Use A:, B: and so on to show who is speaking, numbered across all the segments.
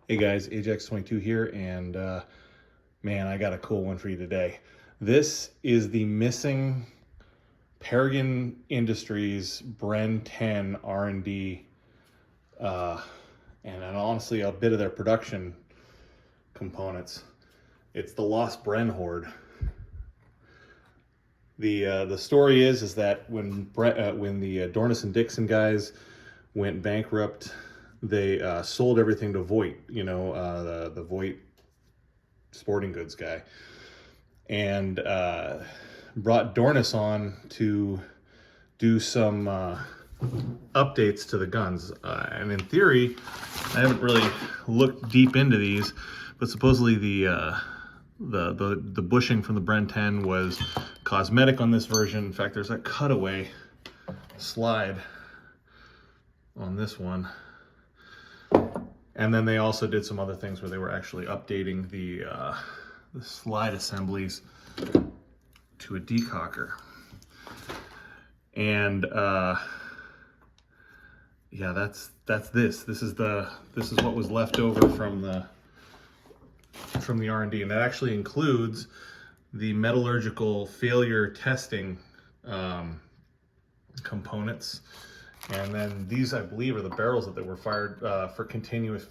A: Hey guys, Ajax22 here, and man, I got a cool one for you today. This is the missing Peregrine Industries Bren 10 R&D, and honestly a bit of their production components. It's the lost Bren Hoard. The story is that when the Dornis and Dixon guys went bankrupt, they sold everything to Voigt, the Voigt sporting goods guy, and brought Dornis on to do some updates to the guns. And in theory, I haven't really looked deep into these, but supposedly the bushing from the Bren 10 was cosmetic on this version. In fact, there's a cutaway slide on this one. And then they also did some other things where they were actually updating the slide assemblies to a decocker. And yeah, that's this. This is what was left over from the R&D, and that actually includes the metallurgical failure testing components. And then these, I believe, are the barrels that were fired for continuous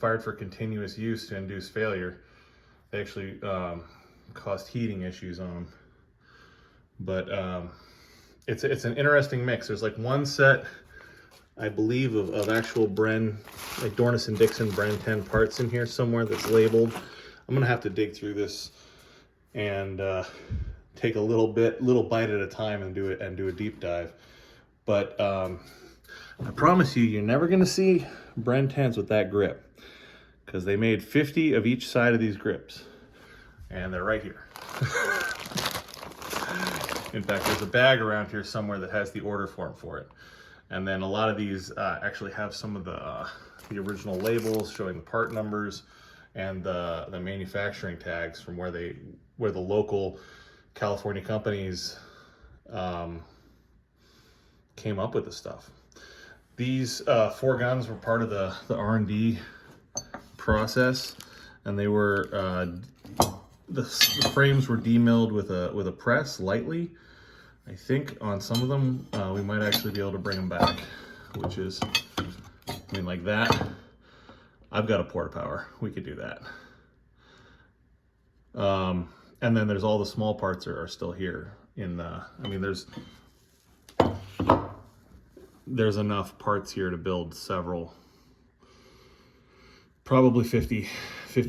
A: use to induce failure. They actually caused heating issues on them. But it's an interesting mix. There's like one set, I believe, of actual Bren, like Dornis and Dixon Bren 10 parts in here somewhere that's labeled. I'm gonna have to dig through this and take a little bite at a time and do a deep dive. But I promise you, you're never going to see Bren 10s with that grip, because they made 50 of each side of these grips, and they're right here. In fact, there's a bag around here somewhere that has the order form for it. And then a lot of these actually have some of the original labels showing the part numbers and the manufacturing tags from where the local California companies came up with the stuff. These 4 guns were part of the R&D process, and they were the frames were demilled with a press lightly. I think on some of them we might actually be able to bring them back, which is, I mean, like that. I've got a port power. We could do that. And then there's all the small parts are still here. I mean, there's enough parts here to build several, probably 50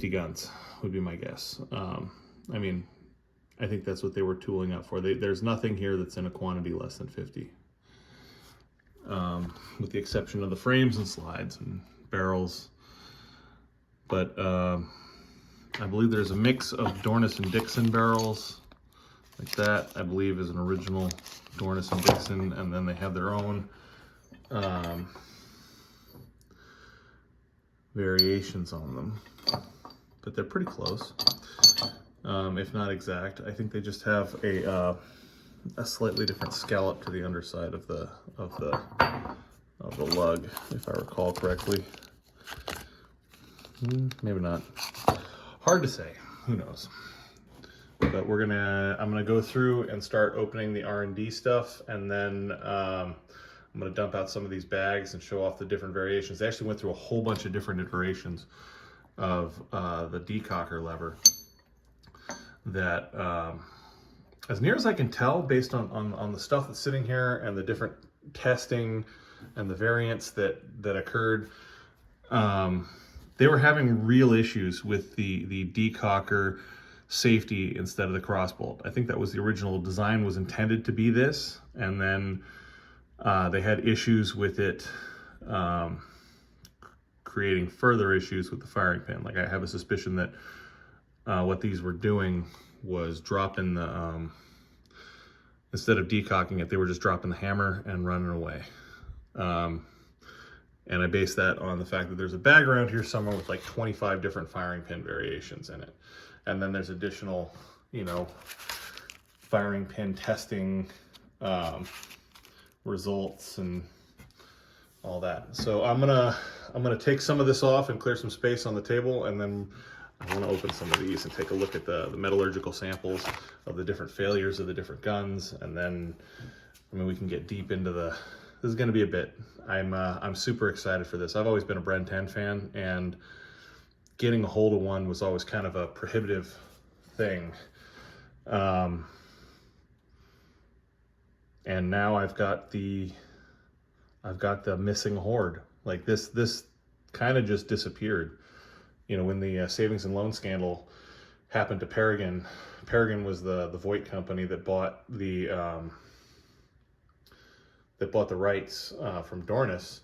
A: guns would be my guess. I mean, I think that's what they were tooling up for. There's nothing here that's in a quantity less than 50, with the exception of the frames and slides and barrels. But I believe there's a mix of Dornis and Dixon barrels, like that, I believe is an original Dornis and Dixon, and then they have their own variations on them, but they're pretty close, if not exact. I think they just have a slightly different scallop to the underside of the lug, if I recall correctly. Maybe not. Hard to say. Who knows? But I'm gonna go through and start opening the R&D stuff, and then I'm going to dump out some of these bags and show off the different variations. They actually went through a whole bunch of different iterations of the decocker lever that, as near as I can tell, based on the stuff that's sitting here and the different testing and the variants that occurred, they were having real issues with the decocker safety instead of the crossbolt. I think that was the original design, was intended to be this, and then they had issues with it creating further issues with the firing pin. Like, I have a suspicion that what these were doing was dropping the, instead of decocking it, they were just dropping the hammer and running away. And I base that on the fact that there's a bag around here somewhere with like 25 different firing pin variations in it. And then there's additional, firing pin testing results and all that. So I'm gonna take some of this off and clear some space on the table, and then I want to open some of these and take a look at the metallurgical samples of the different failures of the different guns, and then I mean we can get deep into the. This is going to be a bit. I'm super excited for this. I've always been a Bren 10 fan, and getting a hold of one was always kind of a prohibitive thing. And now I've got the missing Hoard. Like this kind of just disappeared. You know, when the savings and loan scandal happened to Peregrine was the Voight company that bought the rights from Dornis.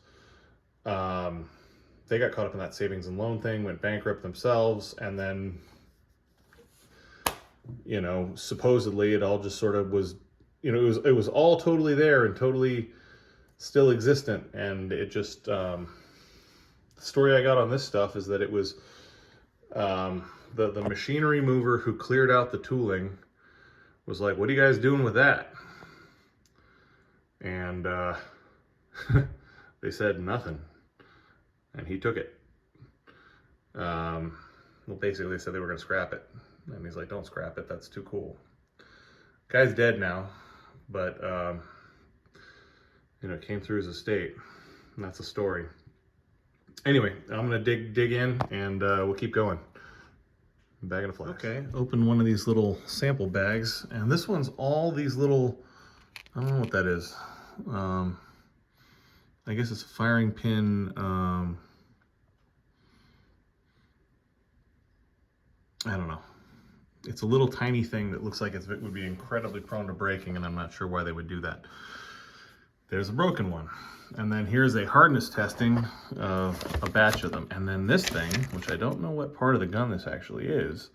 A: They got caught up in that savings and loan thing, went bankrupt themselves, and then, you know, supposedly it all just sort of was, you know, it was all totally there and totally still existent, and it just the story I got on this stuff is that it was the machinery mover who cleared out the tooling was like, "What are you guys doing with that?" And they said nothing, and he took it. Well, basically they said they were going to scrap it, and he's like, "Don't scrap it, that's too cool." Guy's dead now, but you know, it came through his estate, and that's a story. Anyway, I'm gonna dig in, and we'll keep going. Bag in a flask. Okay, open one of these little sample bags, and this one's all these little, I don't know what that is. I guess it's a firing pin. I don't know. It's a little tiny thing that looks like it would be incredibly prone to breaking, and I'm not sure why they would do that. There's a broken one. And then here's a hardness testing of a batch of them. And then this thing, which I don't know what part of the gun this actually is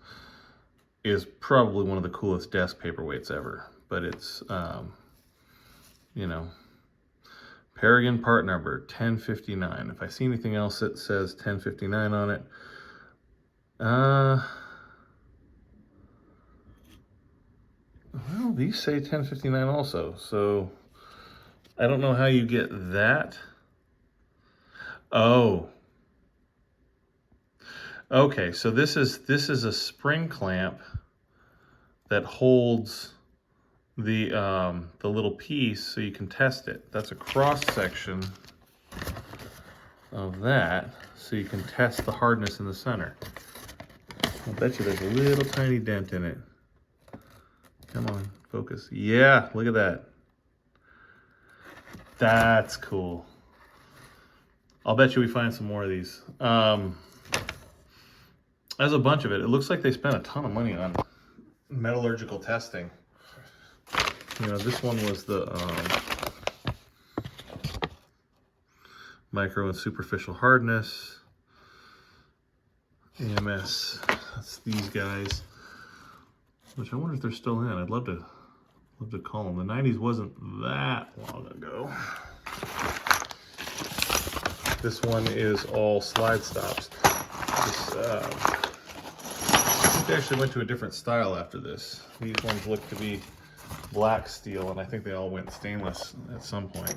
A: probably one of the coolest desk paperweights ever. But it's, you know, Peregrine part number 1059. If I see anything else that says 1059 on it, well, these say 1059 also. So I don't know how you get that. Oh. Okay, so this is a spring clamp that holds the little piece so you can test it. That's a cross section of that so you can test the hardness in the center. I'll bet you there's a little tiny dent in it. Come on, focus. Yeah, look at that. That's cool. I'll bet you we find some more of these. There's a bunch of it. It looks like they spent a ton of money on metallurgical testing. You know, this one was the micro and superficial hardness. AMS, that's these guys. Which I wonder if they're still in. I'd love to call them. The 90s wasn't that long ago. This one is all slide stops. This, I think they actually went to a different style after this. These ones look to be black steel, and I think they all went stainless at some point.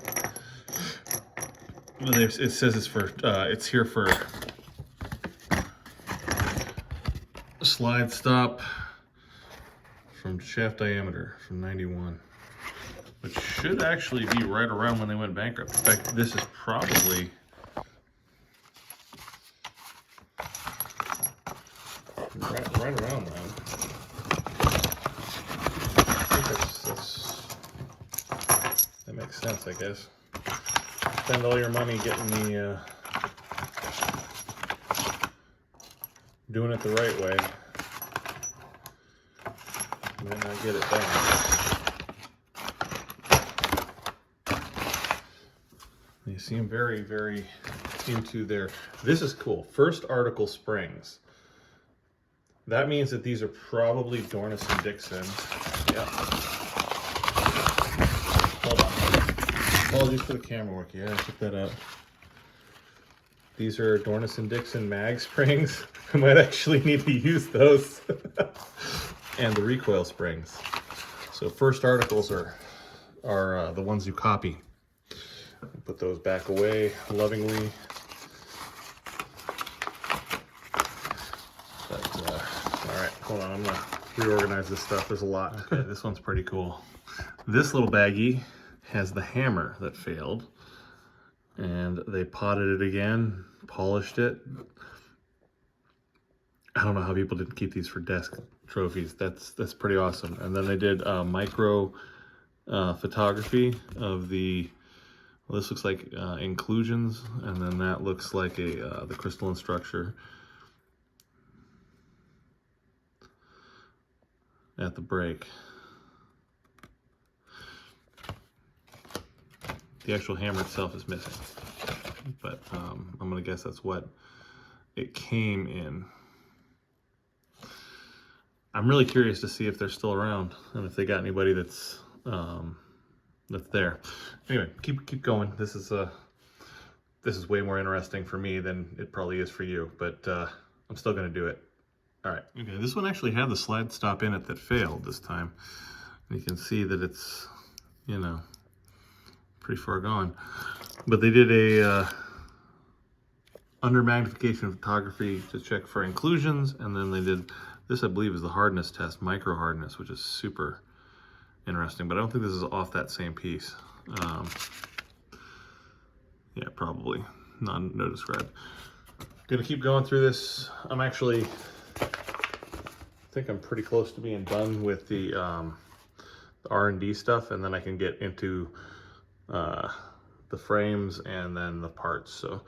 A: It says it's for it's here for slide stop from shaft diameter from 91, which should actually be right around when they went bankrupt. In fact, this is probably right around then. I think that makes sense, I guess. Spend all your money getting the doing it the right way. And then I get it done. You seem very, very into their. This is cool. First article springs. That means that these are probably Dornis and Dixon. Yep. Hold on. Apologies for the camera work. Yeah, check that out. These are Dornis and Dixon mag springs. I might actually need to use those. And the recoil springs. So first articles are the ones you copy. Put those back away lovingly. But, all right, hold on, I'm gonna reorganize this stuff. There's a lot. Okay, this one's pretty cool. This little baggie has the hammer that failed, and they potted it again, polished it. I don't know how people didn't keep these for desk trophies. That's pretty awesome. And then they did micro photography of the, well, this looks like inclusions, and then that looks like the crystalline structure at the break. The actual hammer itself is missing, but I'm gonna guess that's what it came in. I'm really curious to see if they're still around and if they got anybody that's there. Anyway, keep going. This is way more interesting for me than it probably is for you, but I'm still gonna do it. All right. Okay, this one actually had the slide stop in it that failed this time. You can see that it's, you know, pretty far gone. But they did a under magnification photography to check for inclusions, and then they did this, I believe, is the hardness test, micro hardness, which is super interesting, but I don't think this is off that same piece. Yeah, probably no describe. Gonna keep going through this. I'm actually, I think I'm pretty close to being done with the R&D stuff, and then I can get into the frames and then the parts. So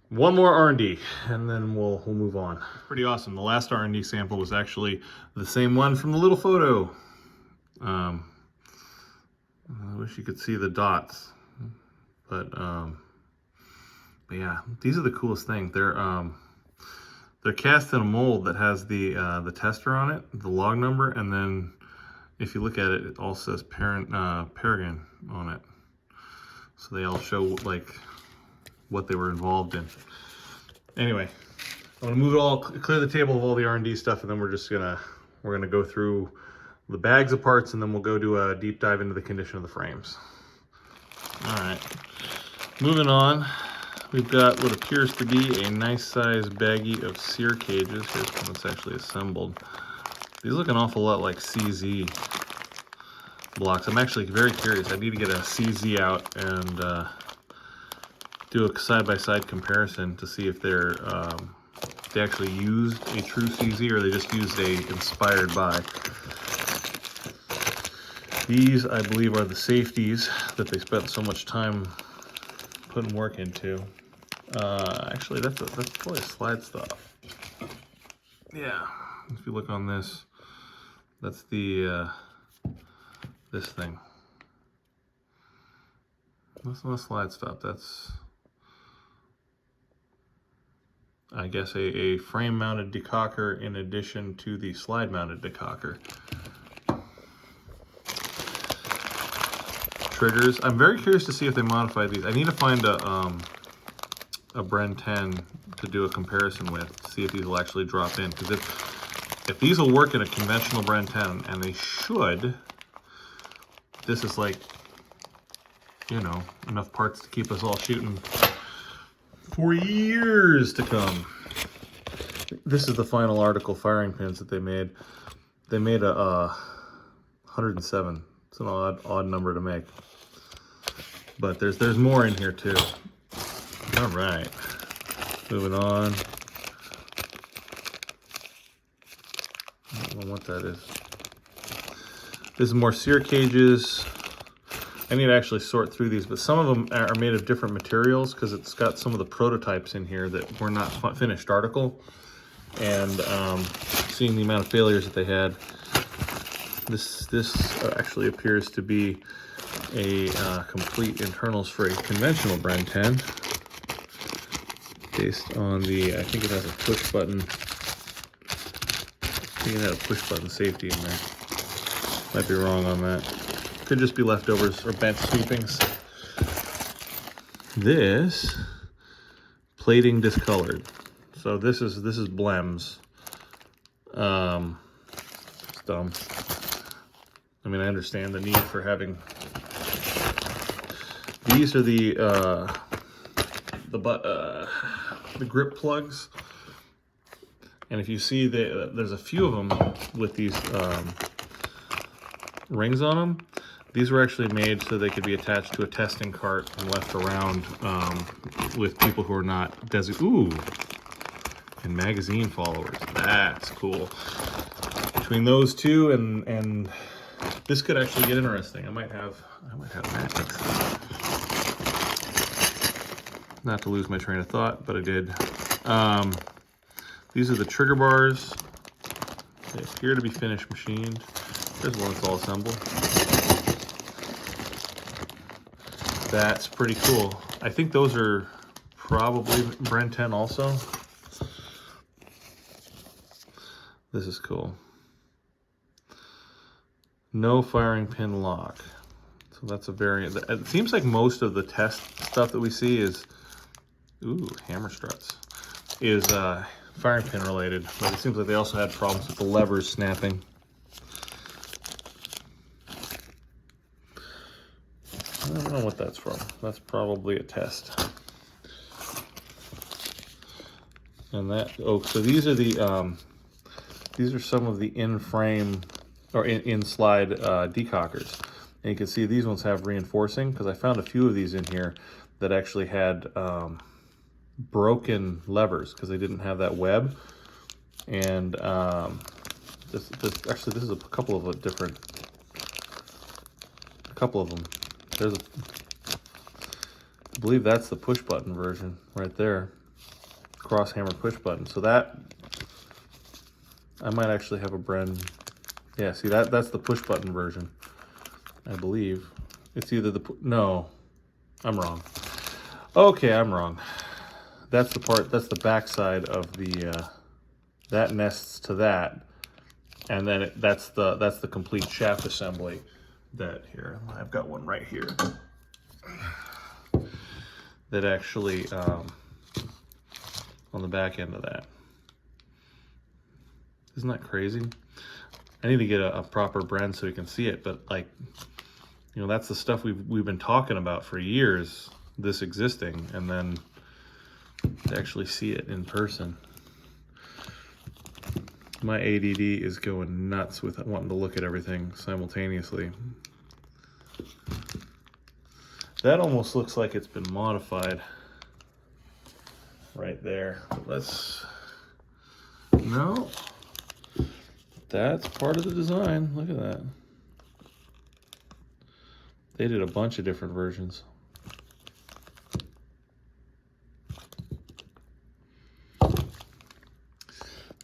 A: one more R&D and then we'll move on. Pretty awesome. The last R&D sample was actually the same one from the little photo. I wish you could see the dots, but yeah, these are the coolest things. They're cast in a mold that has the tester on it, the log number, and then if you look at it, it all says peregrine on it. So they all show like what they were involved in. Anyway, I'm gonna move it all, clear the table of all the R&D stuff, and then we're gonna go through the bags of parts, and then we'll go do a deep dive into the condition of the frames. All right, moving on. We've got what appears to be a nice sized baggie of sear cages. Here's one that's actually assembled. These look an awful lot like CZ blocks. I'm actually very curious. I need to get a CZ out and do a side-by-side comparison to see if they're they actually used a true CZ or they just used a inspired by. These, I believe, are the safeties that they spent so much time putting work into. Actually, that's probably a slide stop. Yeah, if you look on this, that's the this thing. That's not a slide stop. That's, I guess, a frame-mounted decocker in addition to the slide-mounted decocker. Triggers. I'm very curious to see if they modified these. I need to find a Bren 10 to do a comparison with, to see if these will actually drop in. Because if these will work in a conventional Bren 10, and they should, this is like, you know, enough parts to keep us all shooting for years to come. This is the final article firing pins that they made. They made a 107. It's an odd number to make. But there's more in here too. All right, moving on. I don't know what that is. This is more sear cages. I need to actually sort through these, but some of them are made of different materials because it's got some of the prototypes in here that were not finished article. And seeing the amount of failures that they had, this actually appears to be a complete internals for a conventional Bren 10, based on the, I think it has a push button. I think it had a push button safety in there. Might be wrong on that. Could just be leftovers or bench sweepings. This plating discolored. So this is blems. It's dumb. I mean, I understand the need for having These are the grip plugs. And if you see, there's a few of them with these rings on them. These were actually made so they could be attached to a testing cart and left around with people who are not designated. Ooh, and magazine followers. That's cool. Between those two and this could actually get interesting. I might have magnets. Not to lose my train of thought, but I did. These are the trigger bars. They appear to be finished machined. There's one that's all assembled. That's pretty cool. I think those are probably Bren 10 also. This is cool. No firing pin lock. So that's a variant. It seems like most of the test stuff that we see is, ooh, hammer struts, is firing pin related. But it seems like they also had problems with the levers snapping. I don't know what that's from. That's probably a test. And that, oh, so these are the, these are some of the in-frame or in-slide decockers. And you can see these ones have reinforcing, because I found a few of these in here that actually had broken levers because they didn't have that web. And actually this is a couple of them. There's I believe that's the push button version right there. Cross hammer push button. So that, I might actually have a Bren. Yeah, see that's the push button version, I believe. It's either the, no, I'm wrong. Okay, I'm wrong. That's the part, that's the back side of the, that nests to that. And then that's the complete shaft assembly. That here, I've got one right here that actually on the back end of that. Isn't that crazy? I need to get a proper Bren so we can see it, but like, you know, that's the stuff we've been talking about for years, this existing, and then to actually see it in person. My ADD is going nuts with wanting to look at everything simultaneously. That almost looks like it's been modified right there. Let's, no, that's part of the design. Look at that. They did a bunch of different versions.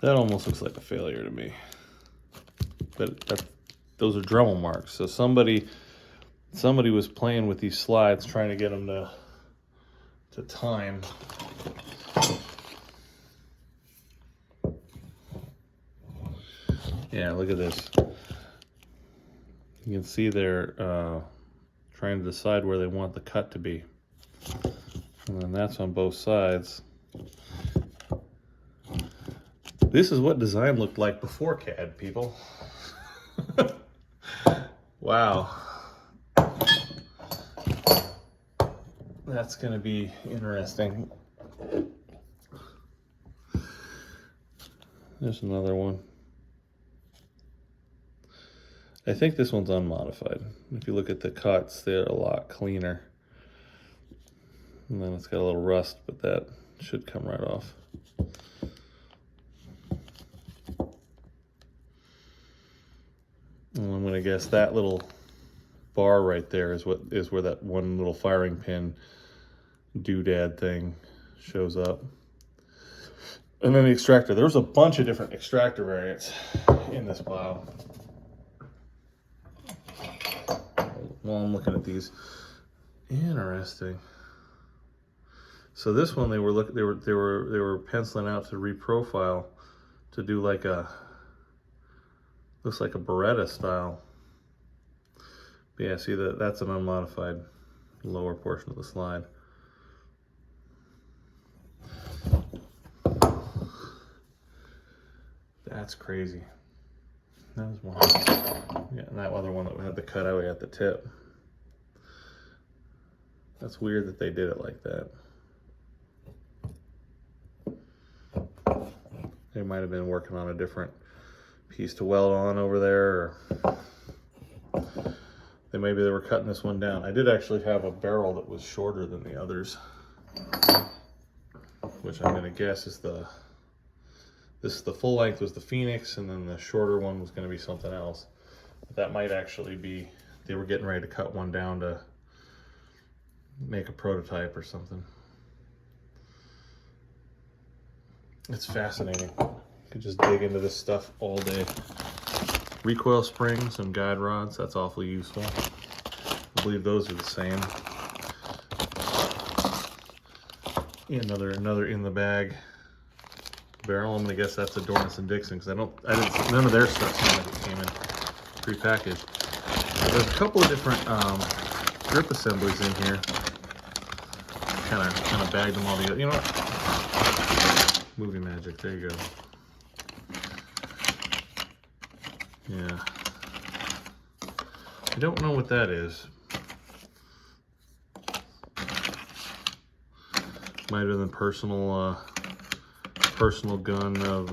A: That almost looks like a failure to me. But those are Dremel marks. So somebody was playing with these slides, trying to get them to time. Yeah, look at this. You can see they're trying to decide where they want the cut to be. And then that's on both sides. This is what design looked like before CAD, people. Wow. That's gonna be interesting. There's another one. I think this one's unmodified. If you look at the cuts, they're a lot cleaner. And then it's got a little rust, but that should come right off. And I'm gonna guess that little bar right there is where that one little firing pin doodad thing shows up. And then the extractor. There's a bunch of different extractor variants in this pile. While I'm looking at these, interesting. So this one they were penciling out to reprofile to do like a, looks like a Beretta style. But yeah, see that's an unmodified lower portion of the slide. That's crazy. That was one. Yeah, and that other one that had the cutout at the tip. That's weird that they did it like that. They might have been working on a different piece to weld on over there, or maybe they were cutting this one down. I did actually have a barrel that was shorter than the others, which I'm gonna guess is the full length was the Phoenix, and then the shorter one was gonna be something else. But that might actually be, they were getting ready to cut one down to make a prototype or something. It's fascinating. You could just dig into this stuff all day. Recoil springs and guide rods, that's awfully useful. I believe those are the same. Another in the bag barrel. I'm gonna guess that's a Dornance and Dixon, because none of their stuff seemed like it came in prepackaged. There's a couple of different grip assemblies in here. Kind of bagged them all together. You know what? Movie magic. There you go. Yeah. I don't know what that is. Might have been the personal gun of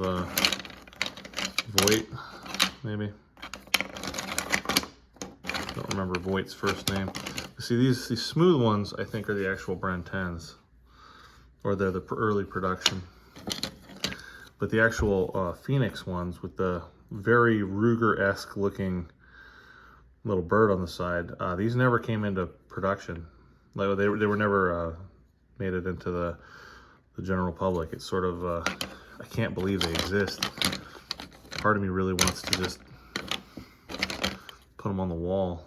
A: Voight, maybe. Don't remember Voight's first name. See, these smooth ones, I think, are the actual Bren 10s, or they're the early production. But the actual Phoenix ones with the very Ruger-esque looking little bird on the side, these never came into production. Like they were never made it into the general public. It's sort of, I can't believe they exist. Part of me really wants to just put them on the wall.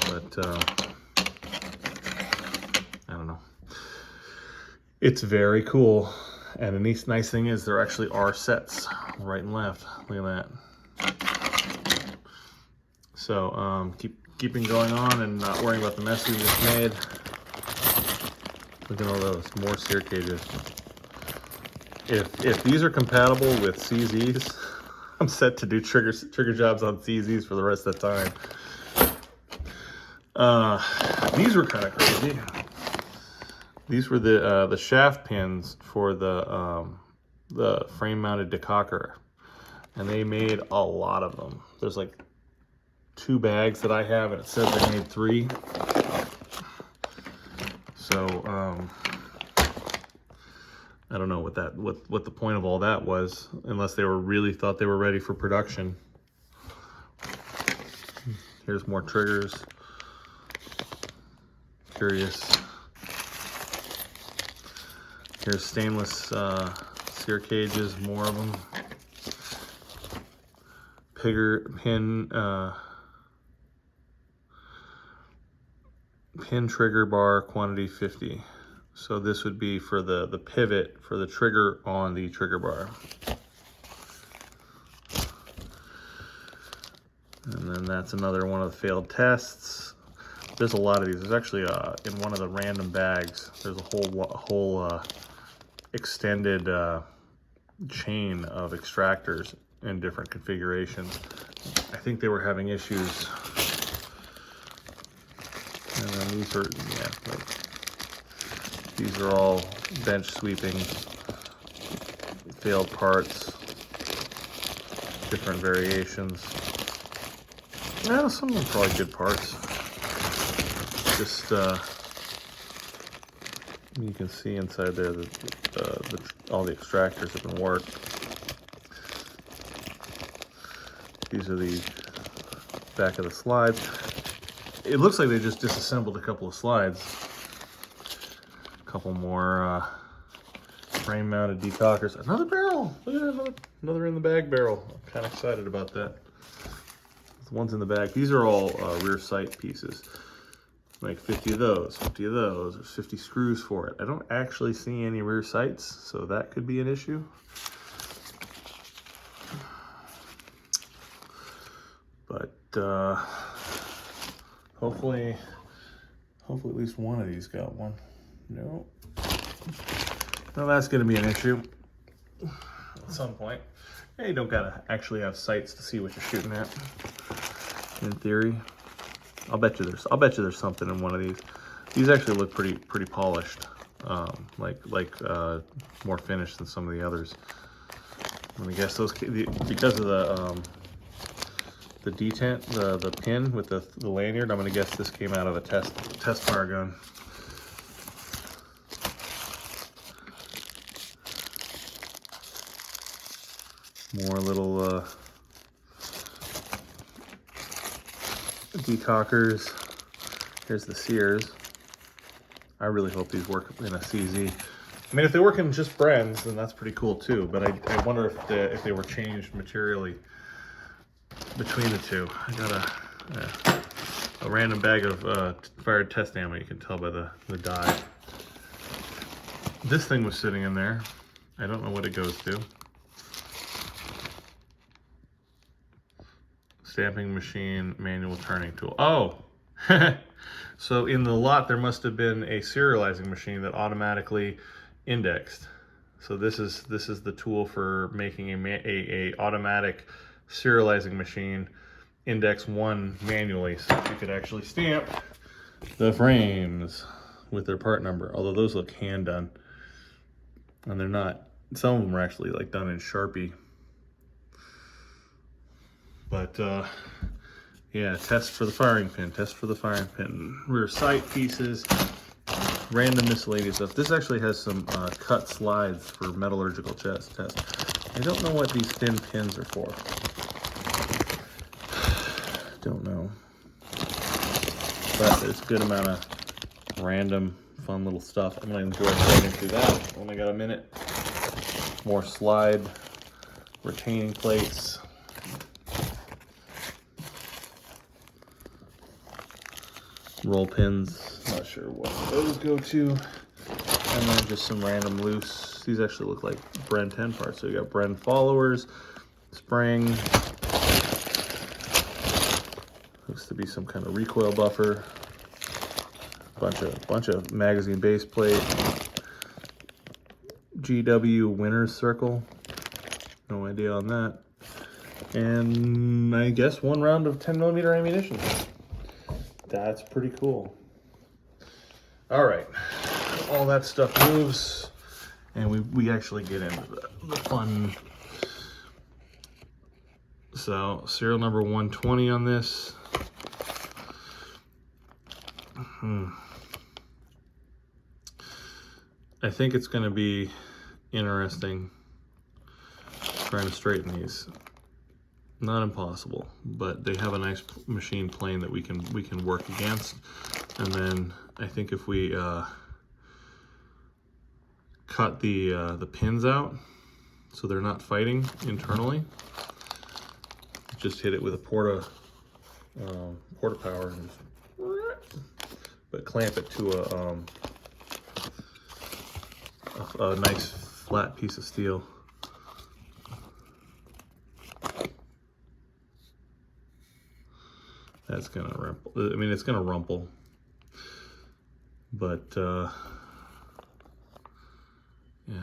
A: But I don't know. It's very cool. And the nice thing is there actually are sets right and left. Look at that. So keeping going on and not worrying about the mess we just made. Look at all those, more sear cages. If these are compatible with CZs, I'm set to do trigger jobs on CZs for the rest of the time. These were kind of crazy. These were the shaft pins for the frame-mounted decocker, and they made a lot of them. There's like 2 bags that I have, and it says they made 3. So I don't know what the point of all that was, unless they really thought they were ready for production. Here's more triggers. Curious. Here's stainless sear cages, more of them. Pin trigger bar quantity 50. So this would be for the pivot for the trigger on the trigger bar. And then that's another one of the failed tests. There's a lot of these. There's actually in one of the random bags, there's a whole extended chain of extractors in different configurations. I think they were having issues. And then these are, yeah, these are all bench sweeping, failed parts, different variations. Yeah, some of them probably good parts. Just you can see inside there that all the extractors have been worked. These are the back of the slides. It looks like they just disassembled a couple of slides. A couple more frame-mounted decockers. Another barrel! Look at that, another in the bag barrel. I'm kind of excited about that. The ones in the back. These are all rear sight pieces. Like 50 of those, 50 of those. There's 50 screws for it. I don't actually see any rear sights, so that could be an issue. But hopefully at least one of these got one. No. Well, that's going to be an issue at some point. Yeah, you don't gotta actually have sights to see what you're shooting at, in theory. I'll bet you there's something in one of these. These actually look pretty polished, more finished than some of the others. I'm gonna guess those because of the detent, the pin with the lanyard. I'm gonna guess this came out of a test fire gun. More little decockers. Here's the sears. I really hope these work in a CZ. I mean, if they work in just Bren's, then that's pretty cool too. But I wonder if they were changed materially between the two. I got a random bag of fired test ammo. You can tell by the dye. This thing was sitting in there. I don't know what it goes to. Stamping machine, manual turning tool. Oh, so in the lot there must have been a serializing machine that automatically indexed. So this is the tool for making a automatic serializing machine index 1 manually, so you could actually stamp the frames with their part number. Although those look hand done, and they're not. Some of them are actually like done in Sharpie. But yeah, test for the firing pin, rear sight pieces, random miscellaneous stuff. This actually has some cut slides for metallurgical test. I don't know what these thin pins are for. Don't know. But there's a good amount of random fun little stuff. I'm gonna enjoy going through that. Only got a minute. More slide retaining plates. Roll pins, not sure what those go to. And then just some random loose. These actually look like Bren 10 parts. So you got Bren followers, spring. Looks to be some kind of recoil buffer. Bunch of magazine base plate. GW winner's circle. No idea on that. And I guess 1 round of 10mm ammunition. That's pretty cool. All right, all that stuff moves, and we actually get into the fun. So serial number 120 on this. I think it's going to be interesting trying to straighten these. Not impossible, but they have a nice machine plane that we can work against. And then I think if we cut the pins out so they're not fighting internally, just hit it with a porta power, and but clamp it to a nice flat piece of steel. That's gonna rumple. I mean, it's gonna rumple, but yeah,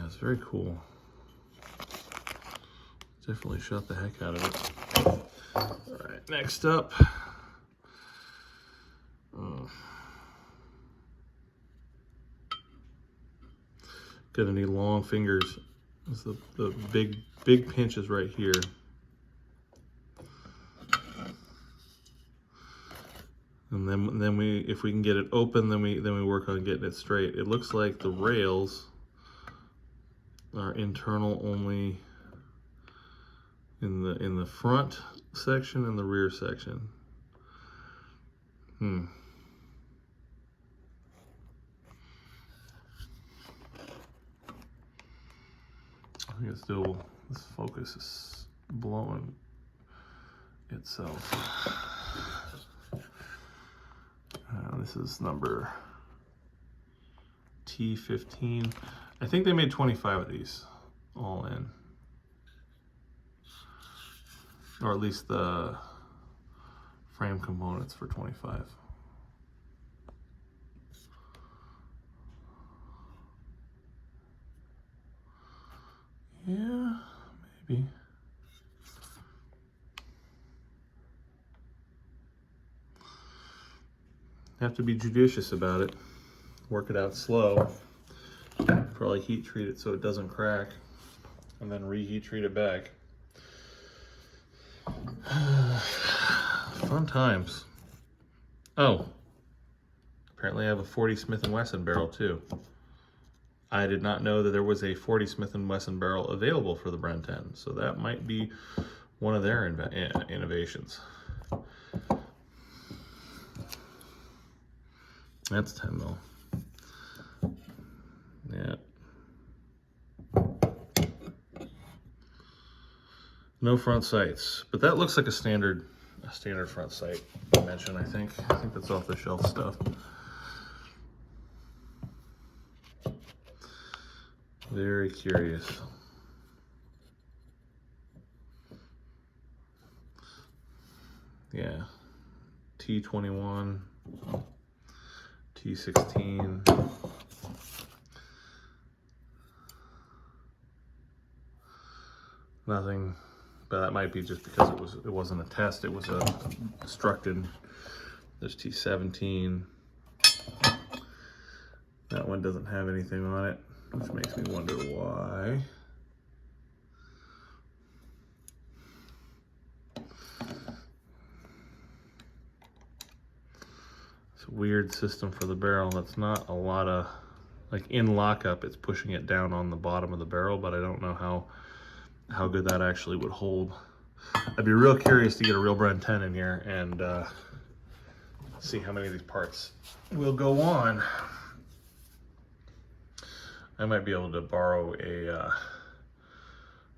A: it's very cool. Definitely shot the heck out of it. All right, next up. Gonna need long fingers. It's the big pinches right here. And then if we can get it open, then we work on getting it straight. It looks like the rails are internal only in the front section and the rear section. I think it's still, this focus is blowing itself. This is number T15. I think they made 25 of these all in. Or at least the frame components for 25. Yeah, maybe. have to be judicious about it. Work it out slow. Probably heat treat it so it doesn't crack, and then reheat treat it back. Fun times. Oh, apparently I have a 40 Smith & Wesson barrel too. I did not know that there was a 40 Smith & Wesson barrel available for the Bren 10, so that might be one of their innovations. That's 10 mil. Yeah. No front sights, but that looks like a standard front sight dimension. I think that's off the shelf stuff. Very curious. Yeah, T21, T16. Nothing, but that might be just because it wasn't a test. It was a constructed. There's T17. That one doesn't have anything on it, which makes me wonder why. It's a weird system for the barrel. That's not a lot of, like in lockup, it's pushing it down on the bottom of the barrel, but I don't know how good that actually would hold. I'd be real curious to get a real Bren 10 in here and see how many of these parts will go on. I might be able to borrow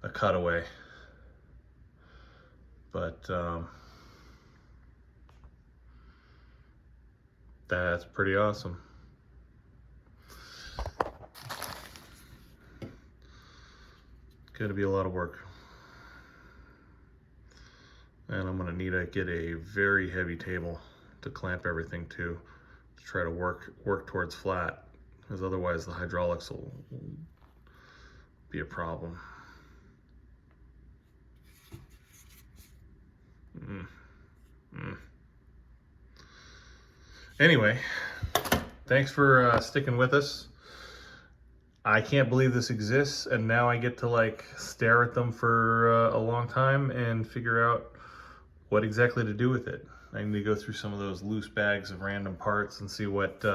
A: a cutaway, but that's pretty awesome. Gonna be a lot of work. And I'm gonna need to get a very heavy table to clamp everything to try to work towards flat, because otherwise the hydraulics will be a problem. Anyway, thanks for sticking with us. I can't believe this exists, and now I get to like stare at them for a long time and figure out what exactly to do with it. I need to go through some of those loose bags of random parts and see what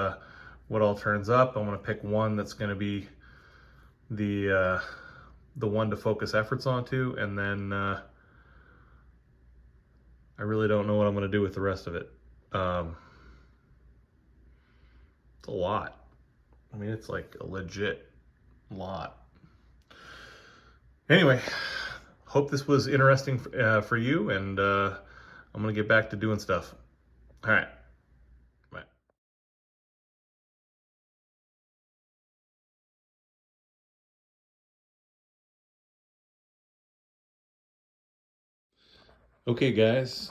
A: all turns up. I'm gonna pick one that's gonna be the one to focus efforts onto, and then I really don't know what I'm gonna do with the rest of it. It's a lot. I mean, it's like a legit lot. Anyway, hope this was interesting for you, and I'm gonna get back to doing stuff. All right. Bye. Okay, guys.